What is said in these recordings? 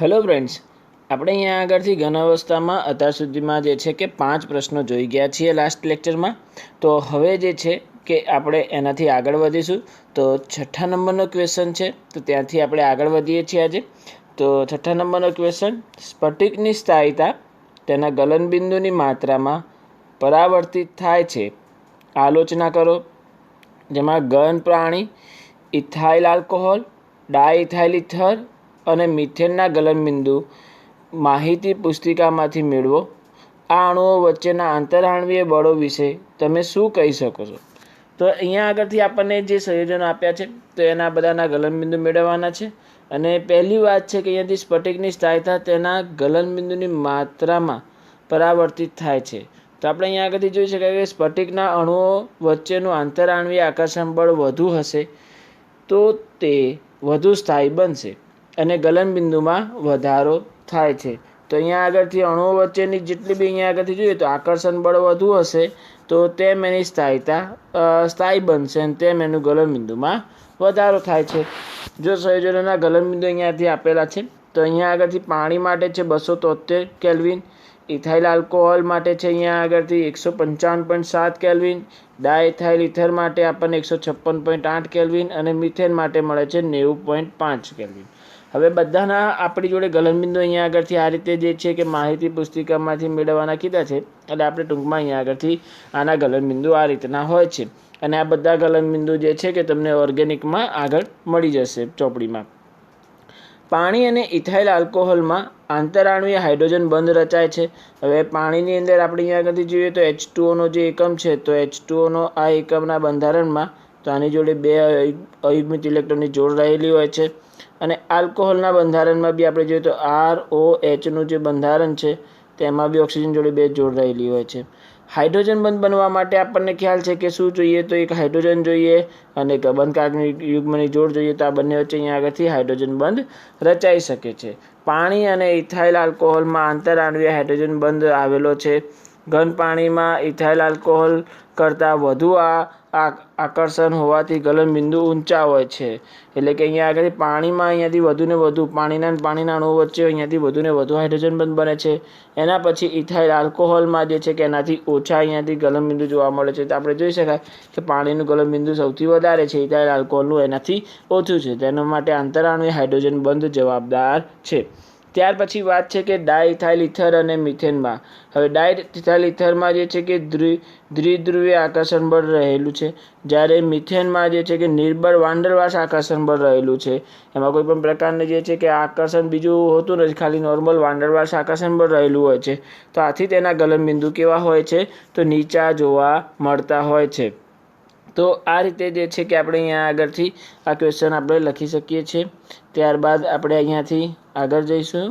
Hello friends, આપણે અહીંયા આગળથી ઘન અવસ્થામાં અત્યાર સુધીમાં જે છે કે 5 પ્રશ્નો જોઈ ગયા છીએ લાસ્ટ લેક્ચરમાં. તો હવે જે છે કે આપણે એનાથી આગળ વધીશું. તો 6ઠ્ઠા નંબરનો ક્વેશ્ચન છે, તો ત્યાંથી આપણે આગળ વધીએ છીએ આજે. તો 6ઠ્ઠા નંબરનો ક્વેશ્ચન, સ્ફટિકની સ્થાયીતા તેના ગલનબિંદુની માત્રામાં પરાવર્તિત થાય છે. આલોચના કરો. જેમાં ઘન પાણી, ઇથાઇલ આલ્કોહોલ, ડાયઇથાઇલ ઇથર અને મિથેનના ગલનબિંદુ માહિતી પુસ્તિકામાંથી મેળવો. આ અણુઓ વચ્ચેના આંતરઆણ્વીય બળો વિશે તમે શું કહી શકો છો? તો અહીંયા આગળથી આપણને જે સંયોજનો આપ્યા છે તો એના બધાના ગલનબિંદુ મેળવવાના છે. અને પહેલી વાત છે કે અહીંયાથી સ્ફટિકની સ્થાયીતા તેના ગલનબિંદુની માત્રામાં પરાવર્તિત થાય છે. તો આપણે અહીંયા આગળથી જોઈ શકાય કે સ્ફટિકના અણુઓ વચ્ચેનું આંતરઆણ્વીય આકર્ષણ બળ વધુ હશે તો તે વધુ સ્થાયી બનશે અને ગલનબિંદુમાં વધારો થાય છે. તો અહીંયા આગળથી અણુઓ વચ્ચેની જેટલી બી અહીંયા આગળથી જોઈએ તો આકર્ષણ બળ વધુ હશે તો તેમ એની સ્થાયીતા સ્થાયી બનશે અને તેમ એનું ગલનબિંદુમાં વધારો થાય છે. જો સંયોજનોના ગલનબિંદુ અહીંયાથી આપેલા છે તો અહીંયા આગળથી પાણી માટે છે 273 કેલ્વિન, ઇથાઇલ આલ્કોહોલ માટે છે અહીંયા આગળથી 155.7 કેલ્વિન, ડાયઇથાઇલ ઇથર માટે આપણને 156.8 કેલ્વિન અને મિથેન માટે મળે છે 90.5 કેલ્વિન. હવે બધાના આપણી જોડે ગલનબિંદુ અહીંયા આગળથી આ રીતે જે છે કે માહિતી પુસ્તિકામાંથી મેળવવાના કીધા છે. એટલે આપણે ટૂંકમાં અહીંયા આગળથી આના ગલનબિંદુ આ રીતના હોય છે અને આ બધા ગલનબિંદુ જે છે કે તમને ઓર્ગેનિકમાં આગળ મળી જશે ચોપડીમાં. પાણી અને ઇથાઇલ આલ્કોહોલમાં આંતરઆણ્વીય હાઇડ્રોજન બંધ રચાય છે. હવે પાણીની અંદર આપણે અહીંયા આગળથી જોઈએ તો H2O જે એકમ છે તો H2O આ એકમના બંધારણમાં તો આની જોડે 2 અયુગ્મિત ઇલેક્ટ્રોનની જોડ રહેલી હોય છે. અને આલ્કોહોલના બંધારણમાં બી આપણે જોઈએ તો ROHનું જે બંધારણ છે તેમાં બી ઓક્સિજન જોડે 2 જોડ રહેલી હોય છે. હાઇડ્રોજન બંધ બનવા માટે આપણને ખ્યાલ છે કે શું જોઈએ તો એક હાઇડ્રોજન જોઈએ અને એક બંધ કાર્બનિક યુગ્મની જોડ જોઈએ. તો આ બંને વચ્ચે અહીંયા આગળથી હાઇડ્રોજન બંધ રચાઈ શકે છે. પાણી અને ઇથાઇલ આલ્કોહોલમાં આંતરઆણ્વીય હાઇડ્રોજન બંધ આવેલો છે. ઘન પાણીમાં ઇથાઇલ આલ્કોહોલ કરતાં વધુ આકર્ષણ હોવાથી ગલનબિંદુ ઊંચા હોય છે. એટલે કે અહીંયા આગળ પાણીમાં અહીંયાથી વધુને વધુ પાણીના અણુઓ વચ્ચે અહીંયાથી વધુને વધુ હાઇડ્રોજન બંધ બને છે. એના પછી ઇથાઇલ આલ્કોહોલમાં જે છે કે એનાથી ઓછા અહીંયાથી ગલનબિંદુ જોવા મળે છે. તો આપણે જોઈ શકાય કે પાણીનું ગલનબિંદુ સૌથી વધારે છે, ઇથાઇલ આલ્કોહોલનું એનાથી ઓછું છે. તેના માટે આંતરઆણ્વીય હાઇડ્રોજન બંધ જવાબદાર છે. ત્યાર પછી વાત છે કે ડાયઇથાઇલ ઇથર અને મિથેનમાં. હવે ડાયઇથાઇલ ઇથરમાં જે છે કે દ્વિધ્રુવીય આકર્ષણ બળ રહેલું છે, જ્યારે મિથેનમાં જે છે કે નિર્બળ વાંડરવાસ આકર્ષણ બળ રહેલું છે. એમાં કોઈ પણ પ્રકારનું જે છે કે આકર્ષણ બીજું હોતું નથી, ખાલી નોર્મલ વાંડરવાસ આકર્ષણ બળ રહેલું હોય છે. તો આથી તેના ગલનબિંદુ કેવા હોય છે તો નીચા જોવા મળતા હોય છે. તો આ રીતે જે છે કે આપણે અહીંયા આગળથી આ ક્વેશ્ચન આપણે લખી શકીએ છીએ. ત્યારબાદ આપણે અહીંયાથી આગળ જઈશું.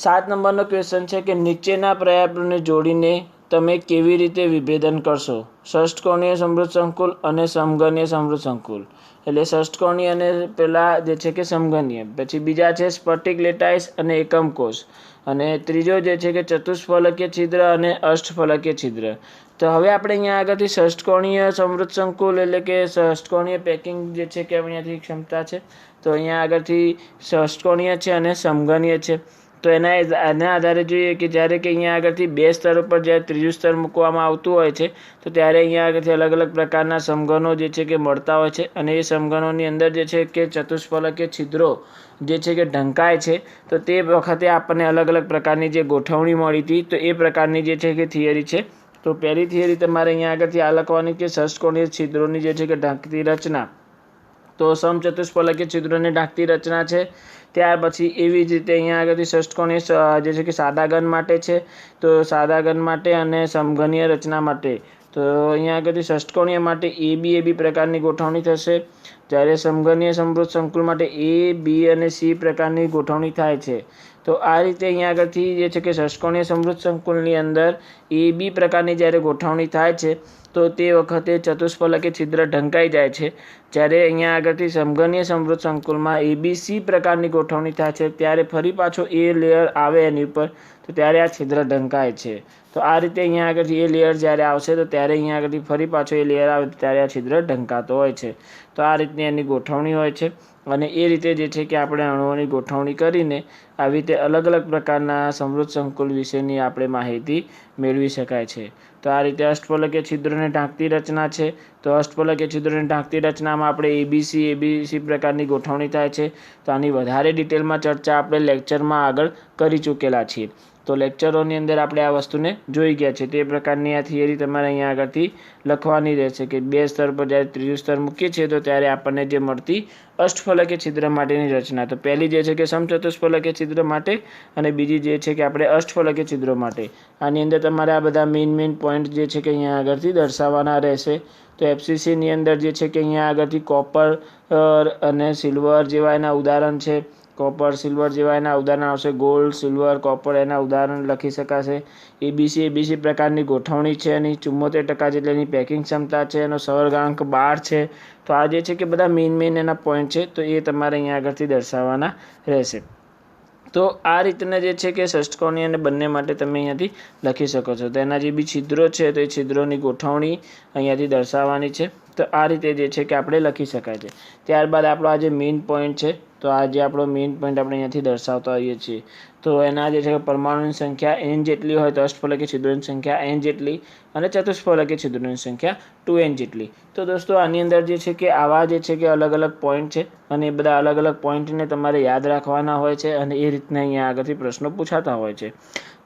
7 નંબરનો ક્વેશ્ચન છે કે નીચેના પર્યાપ્તને જોડીને તમે કેવી રીતે વિભેદન કરશો? ષષ્ઠકોણીય સમૃદ્ધ સંકુલ અને સમઘનીય સમૃદ્ધ સંકુલ. એટલે ષષ્ઠકોણીય અને પેલા જે છે કે સમઘનીય. પછી બીજા છે સ્ફટિક લેટાઇસ અને એકમ કોષ. અને ત્રીજો જે છે કે ચતુષ્ફલકીય છિદ્ર અને અષ્ટફલકીય છિદ્ર. તો હવે આપણે અહીંયા આગળથી ષષ્ઠકોણીય સમૃદ્ધ સંકુલ એટલે કે ષષ્ઠકોણીય પેકિંગ જે છે કે અહીંયાથી ક્ષમતા છે. તો અહીંયા આગળથી ષષ્ઠકોણીય છે અને સમઘનીય છે. તો એના આધારે જોઈએ કે જ્યારે કે અહીંયા આગળથી 2 સ્તર ઉપર જ્યારે ત્રીજું સ્તર મૂકવામાં આવતું હોય છે તો ત્યારે અહીંયા આગળથી અલગ અલગ પ્રકારના સમઘનો જે છે કે મળતા હોય છે. અને એ સમઘનોની અંદર જે છે કે ચતુષ્ફલકીય છિદ્રો જે છે કે ઢંકાય છે. તો તે વખતે આપણને અલગ અલગ પ્રકારની જે ગોઠવણી મળી હતી તો એ પ્રકારની જે છે કે થિયરી છે. તો પહેલી થિયરી તમારે અહીંયા આગળથી આ લખવાની કે ષષ્ઠકોણીય છિદ્રોની જે છે કે ઢાંકતી રચના. તો સમચતુષ્ફલકીય છિદ્રોને ઢાંકતી રચના છે. ત્યાર પછી એવી જ રીતે અહીંયા આગળથી ષષ્ઠકોણીય જે છે કે સાદા ઘન માટે છે. તો સાદા ઘન માટે અને સમઘનીય રચના માટે. તો અહીંયા આગળથી ષષ્ઠકોણીય માટે AB પ્રકારની ગોઠવણી થશે, જ્યારે સમઘનીય સમૃદ્ધ સંકુલ માટે A, B અને C પ્રકારની ગોઠવણી થાય છે. તો આ રીતે અહીંયા આગળથી જે છે કે ષષ્ઠકોણીય સમૃદ્ધ સંકુલની અંદર AB પ્રકારની જ્યારે ગોઠવણી થાય છે તો તે વખતે ચતુષ્ફલકે છિદ્ર ઢંકાઈ જાય છે. જ્યારે અહીંયા આગળથી સમઘનીય સમૃદ્ધ સંકુલમાં ABC પ્રકારની ગોઠવણી થાય છે ત્યારે ફરી પાછો એ લેયર આવે એની ઉપર તો ત્યારે આ છિદ્ર ઢંકાય છે. તો આ રીતે અહીંયા આગળથી એ લેયર જ્યારે આવશે તો ત્યારે અહીંયા આગળથી ફરી પાછો એ લેયર આવે ત્યારે આ છિદ્ર ઢંકાતો હોય છે. તો આ રીતની એની ગોઠવણી હોય છે અને એ રીતે જે છે કે આપણે અણુઓની ગોઠવણી કરીને આવી રીતે અલગ અલગ પ્રકારના સમૃદ્ધ સંકુલ વિશેની આપણે માહિતી મેળવી શકાય છે. તો આ રીતે અષ્ટફલકીય છિદ્રોને ઢાંકતી રચના છે. તો અષ્ટફલકીય છિદ્રોને ઢાંકતી રચનામાં આપણે ABC પ્રકારની ગોઠવણી થાય છે. તો આની વધારે ડિટેલમાં ચર્ચા આપણે લેક્ચરમાં આગળ કરી ચૂકેલા છીએ. તો લેક્ચરોની અંદર આપણે આ વસ્તુને જોઈ ગયા છે. તે પ્રકારની આ થિયરી તમારે અહીંયા આગળથી લખવાની રહેશે કે 2 સ્તર પર જ્યારે ત્રીજું સ્તર મૂકીએ છીએ તો ત્યારે આપણને જે મળતી અષ્ટફલકીય છિદ્ર માટેની રચના. તો પહેલી જે છે કે સમચતુષ્ફલકીય છિદ્ર માટે અને બીજી જે છે કે આપણે અષ્ટફલકીય છિદ્રો માટે. આની અંદર તમારે આ બધા મેઇન પોઈન્ટ જે છે કે અહીંયા આગળથી દર્શાવવાના રહેશે. તો FCCની અંદર જે છે કે અહીંયા આગળથી કોપર અને સિલ્વર જેવા એના ઉદાહરણ છે. કોપર સિલ્વર જેવા એના ઉદાહરણ આવશે. ગોલ્ડ સિલ્વર કોપર એના ઉદાહરણ લખી શકાશે. ABC પ્રકારની ગોઠવણી છે. એની 74% જેટલી એની પેકિંગ ક્ષમતા છે. એનો સવર્ગાંક 12 છે. તો આ જે છે કે બધા મેઇન એના પોઈન્ટ છે તો એ તમારે અહીંયા આગળથી દર્શાવવાના રહેશે. તો આ રીતના જે છે કે ષષ્ઠકોણી અને બંને માટે તમે અહીંયાથી લખી શકો છો. તો એના જે બી છિદ્રો છે તો એ છિદ્રોની ગોઠવણી અહીંયાથી દર્શાવવાની છે. તો આ રીતે જે છે કે આપણે લખી શકાય છે. ત્યારબાદ આપણો આ જે મેઇન પોઈન્ટ છે તો આ જે આપણો મેઇન પોઈન્ટ આપણે અહીંયાથી દર્શાવતા હોઈએ છીએ. તો એના જે છે કે પરમાણુની સંખ્યા n જેટલી હોય તો અષ્ટફલકીય છિદ્રોની સંખ્યા n જેટલી અને ચતુષ્ફલકીય છિદ્રોની સંખ્યા 2n જેટલી. તો દોસ્તો આની અંદર જે છે કે આવા જે છે કે અલગ અલગ પોઈન્ટ છે અને એ બધા અલગ અલગ પોઈન્ટને તમારે યાદ રાખવાના હોય છે અને એ રીતના અહીંયા આગળથી પ્રશ્નો પૂછાતા હોય છે.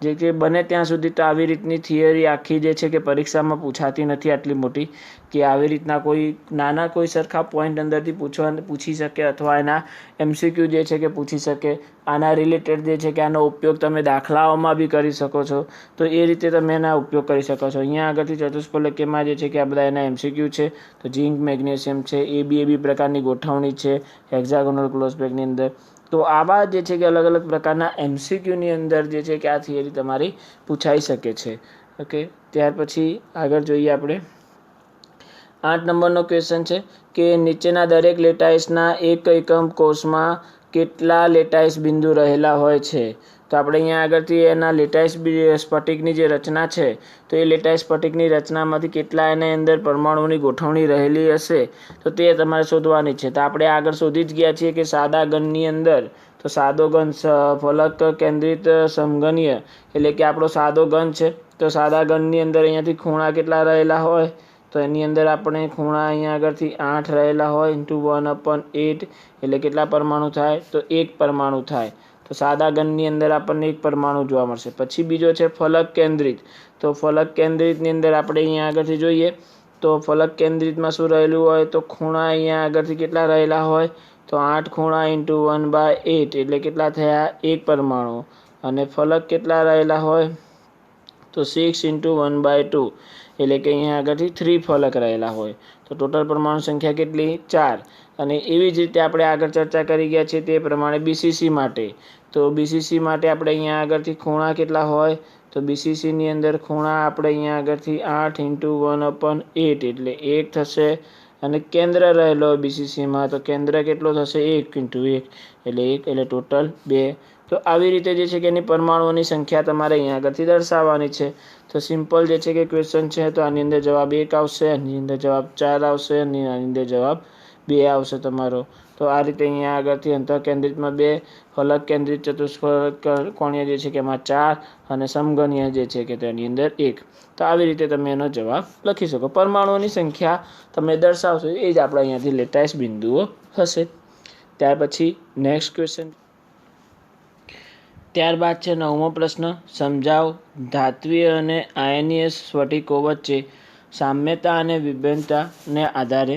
જે કે બને ત્યાં સુધી તો આવી રીતની થિયરી આખી જે છે કે પરીક્ષામાં પૂછાતી નથી આટલી મોટી કે આવી રીતના કોઈ નાના કોઈ સરખા પોઈન્ટ અંદરથી પૂછી શકે અથવા એના MCQ જે છે કે પૂછી શકે. આના રિલેટેડ જે છે કે આનો ઉપયોગ તમે દાખલાઓમાં બી કરી શકો છો. તો એ રીતે તમે એના ઉપયોગ કરી શકો છો. અહીંયા આગળથી ચતુષ્ફલકીયમાં જે છે કે આ બધા એના MCQ છે. તો ઝીંક મેગ્નેશિયમ છે. AB પ્રકારની ગોઠવણી છે હેક્ઝાગોનલ ક્લોઝ પેકની અંદર. તો આવા જે છે કે અલગ અલગ પ્રકારના MCQની અંદર જે છે કે આ થિયરી તમારી પૂછાઈ શકે છે. ઓકે, ત્યાર પછી આગળ જોઈએ આપણે 8 નંબરનો ક્વેશ્ચન છે કે નીચેના દરેક લેટાઇસના એક એકમ કોષમાં કેટલા લેટાઇસ બિંદુ રહેલા હોય છે. તો આપણે અહીંયા આગળથી એના લેટાઇસ સ્ફટિકની જે રચના છે તો એ લેટાઇસ સ્ફટિકની રચનામાંથી કેટલા એની અંદર પરમાણુની ગોઠવણી રહેલી હશે તો તે તમારે શોધવાની છે. તો આપણે આગળ શોધી જ ગયા છીએ કે સાદા ઘનની અંદર તો સાદો ઘન ફલક કેન્દ્રિત સમઘનીય એટલે કે આપણો સાદો ઘન છે. તો સાદા ઘનની અંદર અહીંયાથી ખૂણા કેટલા રહેલા હોય તો એની અંદર આપણે ખૂણા અહીંયા આગળથી 8 રહેલા હોય × 1/8 એટલે કેટલા પરમાણુ થાય તો 1 પરમાણુ થાય. તો સાદા ઘનની અંદર આપણને 1 પરમાણુ જોવા મળશે. પછી બીજો છે ફલક કેન્દ્રિત. તો ફલક કેન્દ્રિતની અંદર આપણે અહીંયા આગળથી જોઈએ તો ફલક કેન્દ્રિતમાં શું રહેલું હોય તો ખૂણા અહીંયા આગળથી કેટલા રહેલા હોય તો 8 ખૂણા × 1/8 એટલે કેટલા થયા 1 પરમાણુ. અને ફલક કેટલા રહેલા હોય તો 6 × 1/2 એટલે કે અહીંયા આગળથી 3 ફલક રહેલા હોય. તો ટોટલ પરમાણુ સંખ્યા કેટલી 4. અને એવી જ રીતે આપણે આગળ ચર્ચા કરી ગયા છીએ તે પ્રમાણે BCC માટે. તો BCC માટે આપણે અહીંયા આગળથી ખૂણા કેટલા હોય તો BCCની અંદર ખૂણા આપણે અહીંયા આગળથી 8 × 1/8 એટલે 1 થશે. અને કેન્દ્ર રહેલો BCCમાં તો કેન્દ્ર કેટલો થશે 1 × 1 એટલે 1 એટલે ટોટલ 2. તો આવી રીતે જે છે કે એની પરમાણુઓની સંખ્યા તમારે અહીંયા આગળથી દર્શાવવાની છે. તો સિમ્પલ જે છે કે ક્વેશ્ચન છે તો આની અંદર જવાબ 1 આવશે, આની અંદર જવાબ 4 આવશે અને આની અંદર જવાબ 2 આવશે તમારો. તો આ રીતે અહીંયા આગળથી અંતઃકેન્દ્રિતમાં 2, ફલક કેન્દ્રિત ચતુષ્કોણીય જે છે કે એમાં 4 અને સમઘનીય જે છે કે તેની અંદર 1. તો આવી રીતે તમે એનો જવાબ લખી શકો. પરમાણુઓની સંખ્યા તમે દર્શાવશો એ જ આપણે અહીંયાથી લેટાઇસ બિંદુઓ હશે. ત્યાર પછી નેક્સ્ટ ક્વેશ્ચન. ત્યારબાદ છે 9મો પ્રશ્ન. સમજાવ ધાત્વીય અને આયનીય સ્ફટિકો વચ્ચે સામ્યતા અને વિભિન્નતાને આધારે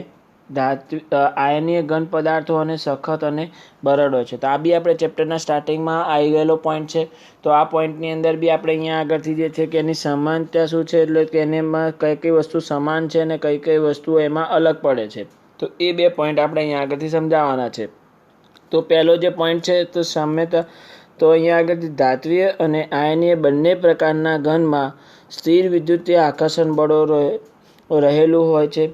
આયનીય ઘન પદાર્થો અને સખત અને બરડ હોય છે. તો આ બી આપણે ચેપ્ટરના સ્ટાર્ટિંગમાં આવી ગયેલો પોઈન્ટ છે. તો આ પોઈન્ટની અંદર બી આપણે અહીંયા આગળથી જે છે કે એની સમાનતા શું છે એટલે કે એમાં કઈ વસ્તુ સમાન છે અને કઈ વસ્તુઓ એમાં અલગ પડે છે. તો એ 2 પોઈન્ટ આપણે અહીંયા આગળથી સમજાવવાના છે. તો પહેલો જે પોઈન્ટ છે તો સામ્યતા. તો અહીંયા આગળથી ધાત્વીય અને આયનીય બંને પ્રકારના ઘનમાં સ્થિર વિદ્યુતીય આકર્ષણ બળો રહેલું હોય છે.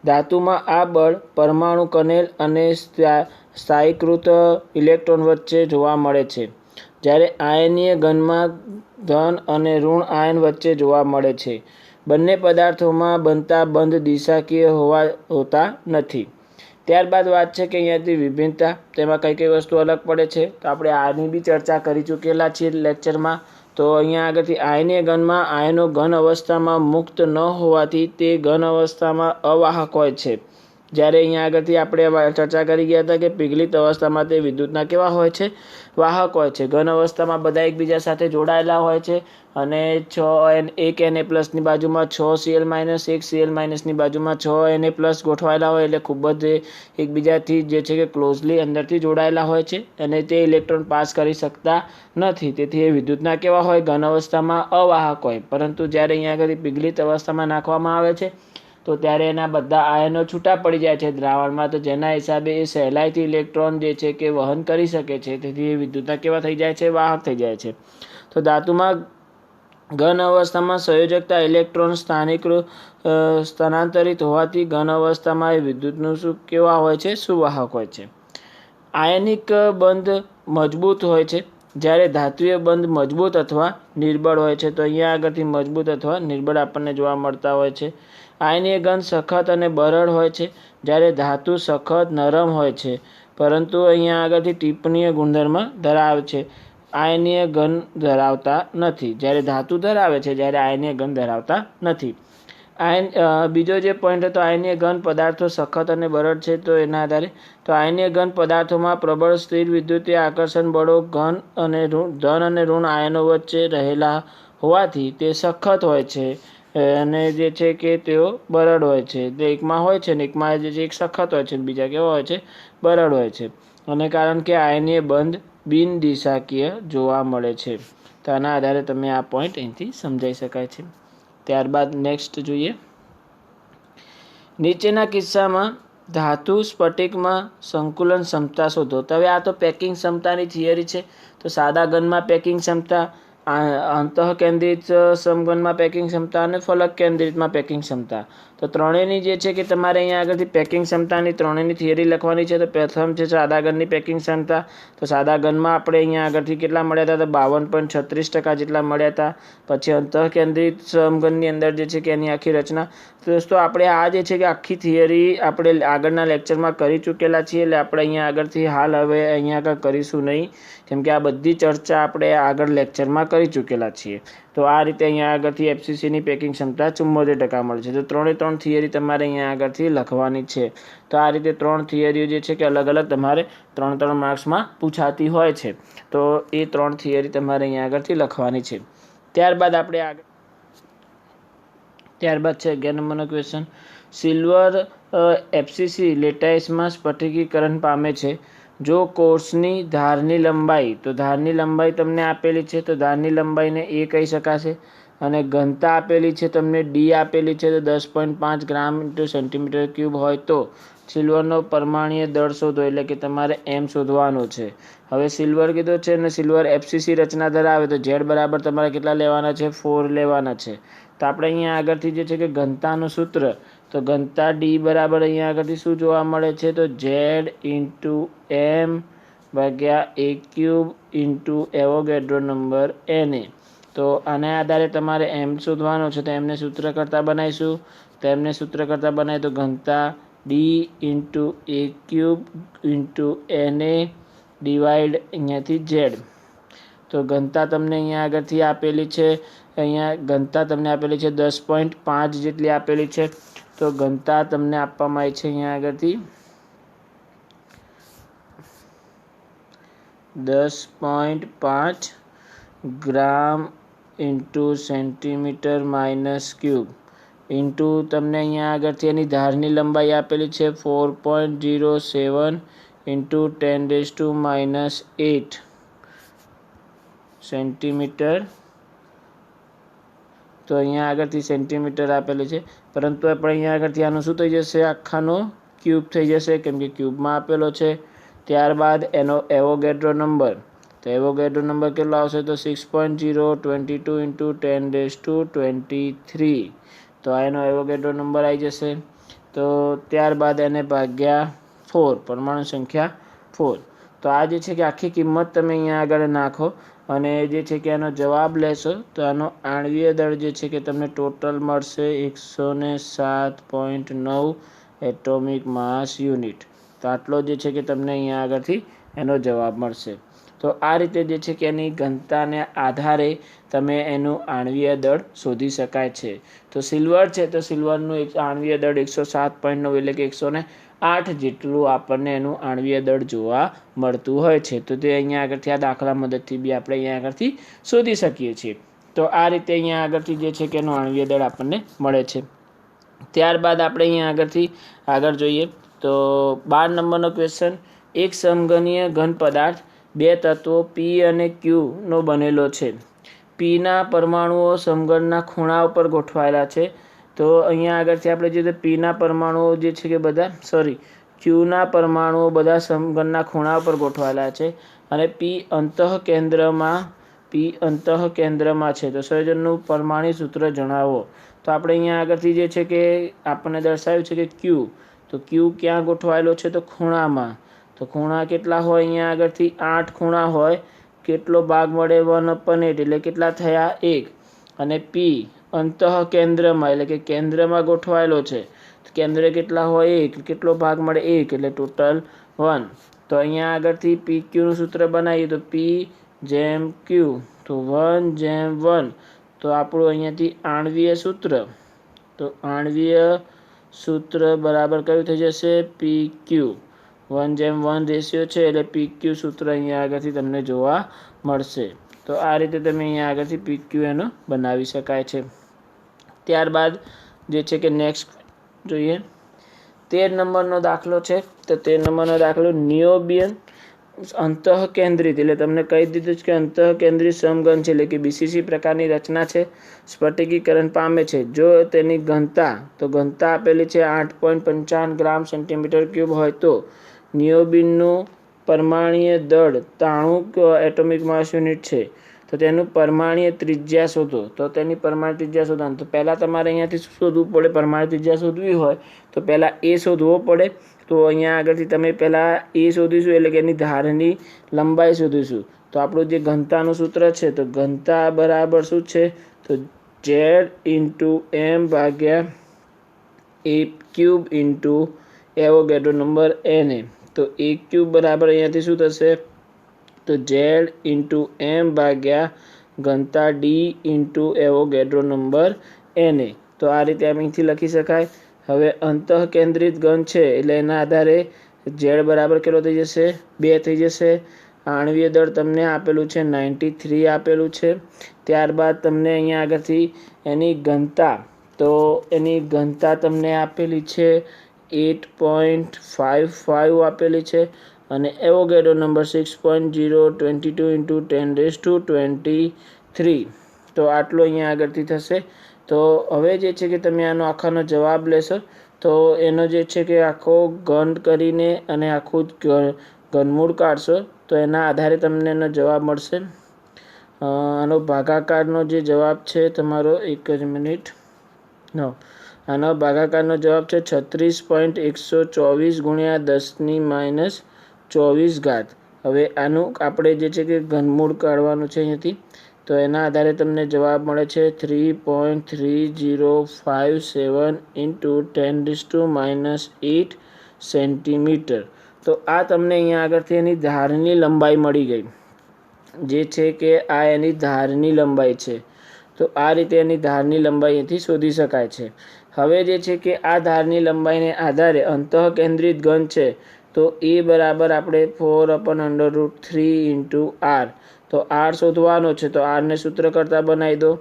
ધાતુમાં આ બળ પરમાણુ કનેલ અને સ્થાયીકૃત ઇલેક્ટ્રોન વચ્ચે જોવા મળે છે, જ્યારે આયનીય ઘનમાં ધન અને ઋણ આયન વચ્ચે જોવા મળે છે. બંને પદાર્થોમાં બનતા બંધ દિશાકીય હોતા નથી. ત્યારબાદ વાત છે કે અહીંયાથી વિભિન્નતા, તેમાં કઈ કઈ વસ્તુ અલગ પડે છે, તો આપણે આની બી ચર્ચા કરી ચૂકેલા છીએ લેક્ચરમાં. તો અહીંયા આગળથી આયનીય ઘનમાં આયનો ઘન અવસ્થામાં મુક્ત ન હોવાથી તે ઘન અવસ્થામાં અવાહક હોય છે, જ્યારે અહીંયા આગળથી આપણે ચર્ચા કરી ગયા હતા કે પીગલિત અવસ્થામાં તે વિદ્યુતના કેવા હોય છે, વાહક હોય છે. ઘન અવસ્થામાં બધા એકબીજા સાથે જોડાયેલા હોય છે અને 1 Na+ની બાજુમાં 6 Cl-, 1 Cl-ની બાજુમાં 6 Na+ ગોઠવાયેલા હોય, એટલે ખૂબ જ એકબીજાથી જે છે કે ક્લોઝલી અંદરથી જોડાયેલા હોય છે અને તે ઇલેક્ટ્રોન પાસ કરી શકતા નથી. તેથી એ વિદ્યુતના કેવા હોય, ઘન અવસ્થામાં અવાહક હોય. પરંતુ જ્યારે અહીંયા આગળ પીગલિત અવસ્થામાં નાખવામાં આવે છે તો ત્યારે એના બધા આયનો છૂટા પડી જાય છે દ્રાવણમાં, તો જેના હિસાબે એ સહેલાઈથી ઇલેક્ટ્રોન જે છે કે વહન કરી શકે છે. તેથી એ વિદ્યુતના કેવા થઈ જાય છે, વાહક થઈ જાય છે. તો ધાતુમાં ઘન અવસ્થામાં સંયોજકતા ઇલેક્ટ્રોન સ્થાનાંતરિત હોવાથી ઘન અવસ્થામાં એ વિદ્યુતનું કેવા હોય છે, સુવાહક હોય છે. આયનિક બંધ મજબૂત હોય છે, જ્યારે ધાતુય બંધ મજબૂત અથવા નિર્બળ હોય છે. તો અહીંયા આગળથી મજબૂત અથવા નિર્બળ આપણને જોવા મળતા હોય છે. આયનીય ઘન સખત અને બરડ હોય છે, જ્યારે ધાતુ સખત નરમ હોય છે, પરંતુ અહીંયા આગળથી ટિપ્પણીય ગુણધર્મ ધરાવે છે. આયનીય ઘન ધરાવતા નથી, જ્યારે ધાતુ ધરાવે છે, જ્યારે આયનીય ઘન ધરાવતા નથી. બીજો જે પોઈન્ટ હતો, આયનીય ઘન પદાર્થો સખત અને બરડ છે. તો એના આધારે તો આયનીય ઘન પદાર્થોમાં પ્રબળ સ્થિર વિદ્યુતીય આકર્ષણ બળો ધન અને ઋણ આયનો વચ્ચે રહેલા હોવાથી તે સખત હોય છે અને જે છે કે તેઓ બરડ હોય છે. તે એકમાં હોય છે ને એકમાં જે છે એક સખત હોય છે, બીજા કેવા હોય છે, બરડ હોય છે. અને કારણ કે આયનીય બંધ બિન દિશાકીય જોવા મળે છે. તો આના આધારે તમે આ પોઈન્ટ અહીંથી સમજાઈ શકાય છે. ત્યારબાદ નેક્સ્ટ જોઈએ. નીચેના કિસ્સામાં ધાતુ સ્ફટિકમાં સંકુલન ક્ષમતા શોધો. તો હવે આ તો પેકિંગ ક્ષમતાની થિયરી છે. તો સાદા ઘનમાં પેકિંગ ક્ષમતા, અંતઃકેન્દ્રિત સમઘનમાં પેકિંગ ક્ષમતા અને ફલક કેન્દ્રિતમાં પેકિંગ ક્ષમતા. તો ત્રણેયની જે છે કે તમારે અહીંયા આગળથી પેકિંગ ક્ષમતાની ત્રણેયની થિયરી લખવાની છે. તો પ્રથમ છે સાદા ઘનની પેકિંગ ક્ષમતા. તો સાદા ઘનમાં આપણે અહીંયા આગળથી કેટલા મળ્યા હતા, તો 52.36% જેટલા મળ્યા હતા. પછી અંતઃકેન્દ્રિત સમઘનની અંદર જે છે કે એની આખી રચના. તો દોસ્તો આપણે આ જે છે કે આખી થિયરી આપણે આગળના લેક્ચરમાં કરી ચૂકેલા છીએ, એટલે આપણે અહીંયા આગળથી હાલ હવે અહીંયા આગળ કરીશું નહીં, કેમ કે આ બધી ચર્ચા આપણે આગળ લેક્ચરમાં કરી ચૂકેલા છીએ. તો આ રીતે અહીંયા આગળથી FCCની પેકિંગ ક્ષમતા 74% મળે છે. તો ત્રણ થિયરી તમારે અહીંયા આગળથી લખવાની છે. તો આ રીતે 3 થિયરીઓ જે છે કે અલગ અલગ તમારે 3 માર્ક્સમાં પૂછાતી હોય છે. તો એ 3 થિયરી તમારે અહીંયા આગળથી લખવાની છે. ત્યારબાદ છે 11 નંબરનો ક્વેશ્ચન. સિલ્વર FCC લેટાઇસમાં સ્ફટિકીકરણ પામે છે જો કોર્સની ધારની લંબાઈ, તો ધારની લંબાઈ તમને આપેલી છે, તો ધારની લંબાઈને A કહી શકાશે. અને ઘનતા આપેલી છે તમને D આપેલી છે, તો 10.5 ગ્રામ/સેન્ટીમીટર ક્યુબ હોય તો સિલ્વરનો પરમાણ્વીય દળ શોધો, એટલે કે તમારે M શોધવાનું છે. હવે સિલ્વર કીધો છે અને સિલ્વર FCC રચના ધરાવે, તો Z બરાબર તમારે કેટલા લેવાના છે, 4 લેવાના છે. તો આપણે અહીંયા આગળથી જે છે કે ઘનતાનું સૂત્ર, તો ઘનતા D બરાબર અહીંયા આગળથી શું જોવા મળે છે, તો Z × M/A³ × Avogadro number Na. તો આના આધારે તમારે M શોધવાનો છે. તો એમને સૂત્ર કરતાં બનાવીશું. તો એમને સૂત્ર કરતાં બનાવીએ તો ઘનતા D × A³ × Na ડિવાઈડ અહીંયાથી Z. તો ઘનતા તમને અહીંયા આગળથી આપેલી છે, અહીંયા ઘનતા તમને આપેલી છે 10.5 જેટલી આપેલી છે. તો ઘનતા તમને આપવામાં આવી છે અહીંયા આગળથી 10.5 ગ્રામ/સેન્ટીમીટર-ક્યુબ ઇન્ટુ તમને અહીંયા આગળથી એની ધારની લંબાઈ આપેલી છે 4.07 × 10⁻8 સેન્ટીમીટર. તો અહીંયા આગળથી સેન્ટીમીટર આપેલી છે, પરંતુ આપણે અહીંયા આગળથી આનું શું થઈ જશે, આખાનો ક્યુબ થઈ જશે, કેમ કે ક્યુબમાં આપેલો છે. ત્યારબાદ એનો એવોગેડ્રો નંબર, તો એવોગેડ્રો નંબર કેટલો આવશે, તો 6.022 × 10⁻23 તો આ એનો એવોગેડ્રો નંબર આવી જશે. તો ત્યારબાદ એને ભાગ્યા 4, પરમાણુ સંખ્યા 4. તો આ જે છે કે આખી કિંમત તમે અહીંયા આગળ નાખો અને જે છે કે આનો જવાબ લેશો તો આનો આણ્વીય દળ જે છે કે તમને ટોટલ મળશે 107.9 એટોમિક માસ યુનિટ. તો આટલો જે છે કે તમને અહીંયા આગળથી એનો જવાબ મળશે. તો આ રીતે જે છે કે એની ઘનતાને આધારે તમે એનું આણ્વીય દળ શોધી શકાય છે. તો સિલ્વર છે તો સિલ્વરનું આણ્વીય દળ 107.9 એટલે કે 108 જેટલું આપણને એનું આણ્વીય દળ જોવા મળતું હોય છે. તો તે અહીંયા આગળથી આ દાખલા મદદથી બી આપણે અહીંયા આગળથી શોધી શકીએ છીએ. તો આ રીતે અહીંયા આગળથી જે છે કે એનું આણ્વીય દળ આપણને મળે છે. ત્યારબાદ આપણે અહીંયા આગળથી આગળ જોઈએ તો 12 નંબરનો ક્વેશ્ચન, એક સમઘનીય ઘન પદાર્થ 2 તત્વો પી અને ક્યુનો બનેલો છે. પીના પરમાણુઓ સમઘનના ખૂણા ઉપર ગોઠવાયેલા છે. તો અહીંયા આગળથી આપણે જોઈએ તો પીના પરમાણુઓ જે છે કે બધા ક્યુના પરમાણુઓ બધા સમઘનના ખૂણા ઉપર ગોઠવાયેલા છે અને પી અંતઃકેન્દ્રમાં છે. તો સંયોજનનું પરમાણુ સૂત્ર જણાવો. તો આપણે અહીંયા આગળથી જે છે કે આપણને દર્શાવ્યું છે કે ક્યુ, તો ક્યુ ક્યાં ગોઠવાયેલો છે તો ખૂણામાં. તો ખૂણા કેટલા હોય અહીંયા આગળથી 8 ખૂણા હોય. કેટલો ભાગ મળે 1/8 એટલે કેટલા થયા 1. અને પી અંતઃકેન્દ્રમાં એટલે કે કેન્દ્રમાં ગોઠવાયેલો છે. કેન્દ્ર કેટલા હોય 1, કેટલો ભાગ મળે 1 એટલે ટોટલ 1. તો અહીંયા આગળથી પી ક્યુનું સૂત્ર બનાવીએ તો પી જેમ ક્યુ તો 1:1. તો આપણું અહીંયાથી આણ્વીય સૂત્ર બરાબર કયું થઈ જશે પી ક્યુ. 1:1 રેશિયો છે એટલે પી ક્યુ સૂત્ર અહીંયા આગળથી તમને જોવા મળશે. તો આ રીતે તમે અહીંયા આગળથી પી ક્યુ એનો બનાવી શકાય છે. ત્યારબાદ જે છે કે નેક્સ્ટ જોઈએ 13 નંબરનો દાખલો છે. તો 13 નંબરનો દાખલો નિયોબિયમ અંતઃકેન્દ્રિત એટલે તમને કહી દીધું છે કે અંતઃકેન્દ્રિત સમઘન છે એટલે કે બીસીસી પ્રકારની રચના છે. સ્ફટિકીકરણ પામે છે જો તેની ઘનતા આપેલી છે 8.55 ગ્રામ સેન્ટીમીટર ક્યુબ હોય તો નિયોબિનનું પરમાણ્વીય દળ 93 એટોમિક માસ યુનિટ છે. તો તેનું પરમાણ્વીય ત્રિજ્યા શોધો. તો તેની પરમાણુ ત્રિજ્યા શોધવાનું તો પહેલાં તમારે અહીંયાથી શું શોધવું પડે, પરમાણુ ત્રિજ્યા શોધવી હોય તો પહેલાં એ શોધવો પડે. તો અહીંયા આગળથી તમે પહેલાં એ શોધીશું એટલે કે એની ધારની લંબાઈ શોધીશું. તો આપણું જે ઘનતાનું સૂત્ર છે તો ઘનતા બરાબર શું છે તો Z × m/a³ Avogadro number Na. તો a³ બરાબર અહીંયાથી શું થશે તો Z × m ઘનતા d × એવોગેડ્રો નંબર Na. તો આ રીતે અહીંથી લખી શકાય. હવે અંતઃકેન્દ્રિત ઘન છે એટલે એના આધારે Z બરાબર કેટલો થઈ જશે 2 થઈ જશે. આણ્વીય દળ તમને આપેલું છે 93 આપેલું છે. ત્યારબાદ તમને અહીંયા આગળથી એની ઘનતા તમને આપેલી છે 8.55 આપેલી છે અને એવોગેડ્રો નંબર 6.022 × 1023. તો આટલો અહીંયા આગળથી થશે. તો હવે જે છે કે તમે આનો આખાનો જવાબ લેશો તો એનો જે છે કે આખો ઘન કરીને અને આખું ઘનમૂળ કાઢશો તો એના આધારે તમને એનો જવાબ મળશે. આનો ભાગાકારનો જે જવાબ છે તમારો આનો ભાગાકારનો જવાબ છે 36.124 × 10⁻²4. હવે આનું આપણે જે છે કે ઘનમૂળ કાઢવાનું છે અહીંયાથી તો એના આધારે તમને જવાબ મળે છે 3.3057 × 10⁻8 સેન્ટીમીટર. તો આ તમને અહીંયા આગળથી એની ધારની લંબાઈ મળી ગઈ જે છે કે આ એની ધારની લંબાઈ છે. તો આ રીતે એની ધારની લંબાઈ અહીંથી શોધી શકાય છે. હવે જે છે કે આ ધારની લંબાઈને આધારે અંતઃકેન્દ્રિત ઘન છે તો એ બરાબર આપણે 4/√3 × r. તો r શોધવાનો છે તો r ને સૂત્ર કરતાં બનાવી દો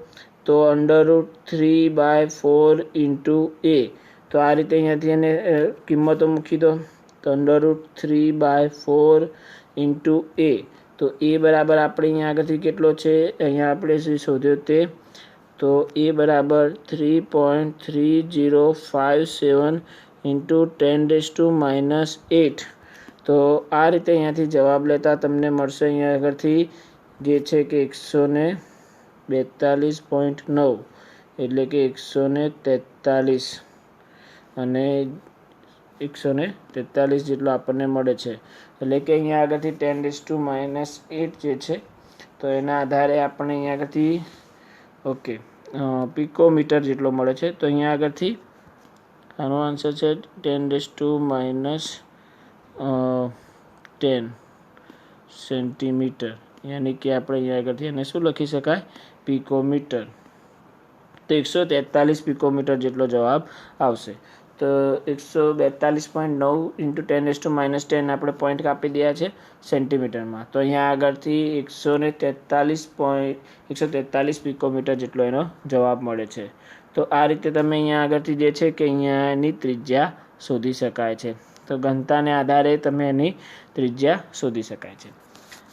તો √3/4 × a. તો આ રીતે અહીંયાથી એને કિંમતો મૂકી દો તો √3/4 × a. તો એ બરાબર આપણે અહીંયા આગળથી કેટલો છે અહીંયા આપણે શોધ્યો તે તો એ બરાબર 3.3057 × 10⁻8. તો આ રીતે અહીંયાથી જવાબ લેતા તમને મળશે અહીંયા આગળથી જે છે કે 142.9 એટલે કે 143 અને 143 જેટલો આપણને મળે છે. એટલે કે અહીંયા આગળથી 10⁻⁸ જે છે તો એના આધારે આપણને અહીંયા આગળથી ઓકે પિકોમીટર જેટલો મળે છે. તો અહીંયા આગળથી આનો આન્સર છે 10⁻10 સેન્ટીમીટર, યાની કે આપણે અહીંયા આગળથી એને શું લખી શકાય? પિકોમીટર. તો 143 પિકોમીટર જેટલો જવાબ આવશે. તો 142.9 × 10⁻10 આપણે પોઈન્ટ કાપી દયા છે સેન્ટીમીટરમાં. તો અહીંયા આગળથી 143 પિકોમીટર જેટલો એનો જવાબ મળે છે. તો આ રીતે તમે અહીંયા આગળથી જે છે કે અહીંયાની ત્રિજ્યા શોધી શકાય છે. તો ઘનતાને આધારે તમે એની ત્રિજ્યા શોધી શકાય છે.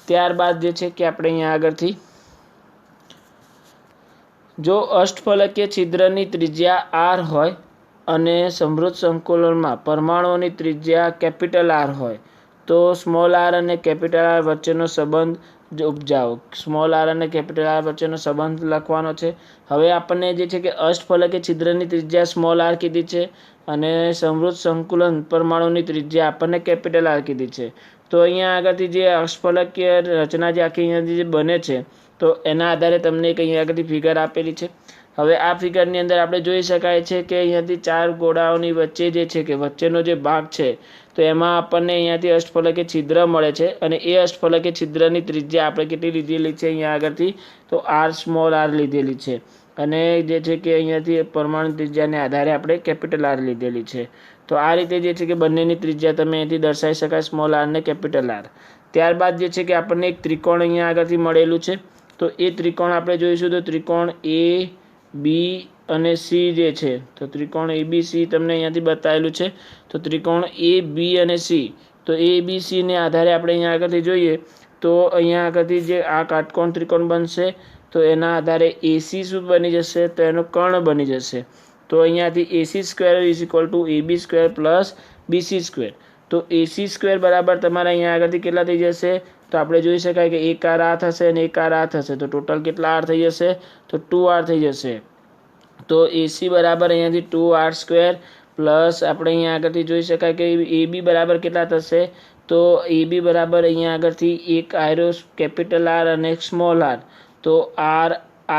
ત્યારબાદ જે છે કે આપણે અહીંયા આગળથી જો અષ્ટફલકીય છિદ્રની ત્રિજ્યા આર હોય અને સમૃદ્ધ સંકુલનમાં પરમાણુઓની ત્રિજ્યા કેપિટલ આર હોય તો સ્મોલ આર અને કેપિટલ આર વચ્ચેનો સંબંધ ઉપજાવો. સ્મોલ આર અને કેપિટલ આર વચ્ચેનો સંબંધ લખવાનો છે. હવે આપણને જે છે કે અષ્ટફલકીય છિદ્રની ત્રિજ્યા સ્મોલ આર કીધી છે અને સમૃદ્ધ સંકુલન પરમાણુની ત્રિજ્યા આપણને કેપિટલ આર કીધી છે. તો અહીંયા આગળથી જે અષ્ટફલકીય રચના જે આખી અહીંયાથી જે બને છે તો એના આધારે તમને એક અહીંયા આગળથી ફિગર આપેલી છે. હવે આ ફિગરની અંદર આપણે જોઈ શકાય છે કે અહીંયાથી 4 ગોળાઓની વચ્ચે જે છે કે વચ્ચેનો જે ભાગ છે તો એમાં આપણને અહીંયાથી અષ્ટફલકીય છિદ્ર મળે છે અને એ અષ્ટફલકીય છિદ્રની ત્રિજ્યા આપણે કેટલી લીધેલી છે અહીંયા આગળથી? તો આર સ્મોલ આર લીધેલી છે અને જે છે કે અહીંયાથી પરમાણુ ત્રિજ્યાને આધારે આપણે કેપિટલ આર લીધેલી છે. તો આ રીતે જે છે કે બંનેની ત્રિજ્યા તમે અહીંથી દર્શાવી શકાય, સ્મોલ આર ને કેપિટલ આર. ત્યારબાદ જે છે કે આપણને એક ત્રિકોણ અહીંયા આગળથી મળેલું છે. તો એ ત્રિકોણ આપણે જોઈશું. તો ત્રિકોણ એ બી અને સી જે છે તો ત્રિકોણ એ બી સી તમને અહીંયાથી બતાવેલું છે. તો ત્રિકોણ એ બી અને સી, તો એ બી સીને આધારે આપણે અહીંયા આગળથી જોઈએ તો અહીંયા આગળથી જે આ કાટકોણ ત્રિકોણ બનશે તો એના આધારે એસી શું બની જશે? તો એનો કર્ણ બની જશે. તો અહીંયાથી AC² = AB² + BC². તો AC² બરાબર તમારે અહીંયા આગળથી કેટલા થઈ જશે? તો આપણે જોઈ શકાય કે એક આર આ થશે અને એક આર આ થશે. તો ટોટલ કેટલા આર થઈ જશે? તો 2r થઈ જશે. તો AC બરાબર અહીંયાથી 2r² પ્લસ આપણે અહીંયા આગળથી જોઈ શકાય કે AB બરાબર કેટલા થશે? તો AB બરાબર અહીંયા આગળથી એક આયરો કેપિટલ આર અને સ્મોલ આર, તો r +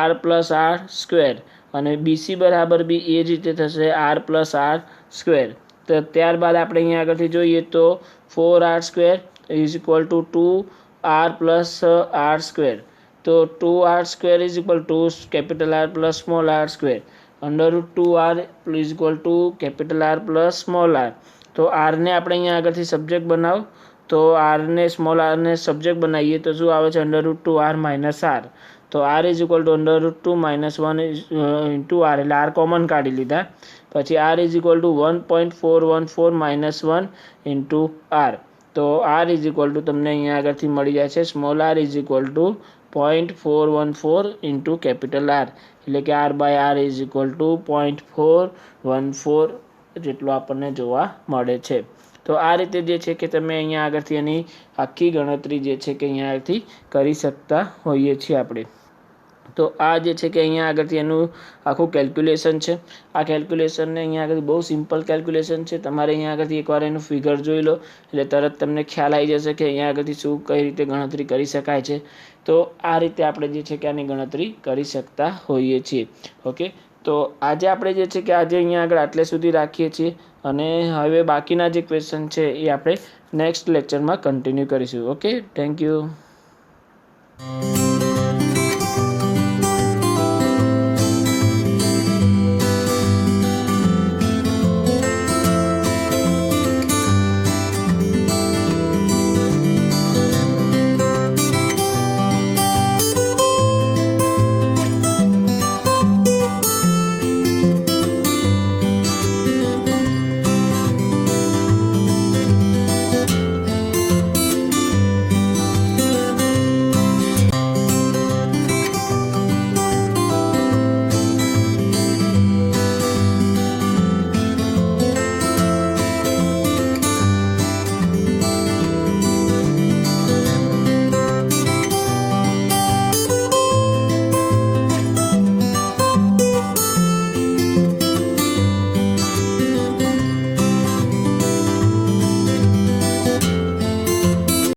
r² અને BC બરાબર બી એ જ રીતે થશે r + r². તો ત્યારબાદ આપણે અહીંયા આગળથી જોઈએ તો 4r² = 2r + r². તો 2r² = capital R + small r². √2r = capital R + small r. તો r ને આપણે અહીંયા આગળથી સબ્જેક્ટ બનાવો. તો r ને સ્મોલ r ને સબ્જેક્ટ બનાવીએ તો શું આવે છે? √2r - r. તો r = √2 - 1 × r, એટલે r કોમન કાઢી લીધા. પછી r = 1.414 - 1 × r. તો r = તમને અહીંયા આગળથી મળી જાય છે સ્મોલ r = 0.414 × કેપિટલ R, એટલે કે r/r = 0.414 જેટલો આપણને જોવા મળે છે. તો આ રીતે જે છે કે તમે અહીંયા આગળથી એની આખી ગણતરી જે છે કે અહીંયા આગળથી કરી શકતા હોઈએ છીએ આપણે. તો આ જે છે કે અહીંયા આગળથી એનું આખું કેલ્ક્યુલેશન છે. આ કેલ્ક્યુલેશનને અહીંયા આગળ બહુ સિમ્પલ કેલ્ક્યુલેશન છે. તમારે અહીંયા આગળથી એકવાર એનું ફિગર જોઈ લો એટલે તરત તમને ખ્યાલ આવી જશે કે અહીંયા આગળથી શું કઈ રીતે ગણતરી કરી શકાય છે. તો આ રીતે આપણે જે છે કે આની ગણતરી કરી શકતા હોઈએ છીએ. ઓકે, તો આજે આપણે જે છે કે આજે અહીંયા આગળ આટલે સુધી રાખીએ છીએ અને હવે બાકીના જે ક્વેશ્ચન છે એ આપણે નેક્સ્ટ લેક્ચરમાં કન્ટિન્યુ કરીશું. Okay, thank you.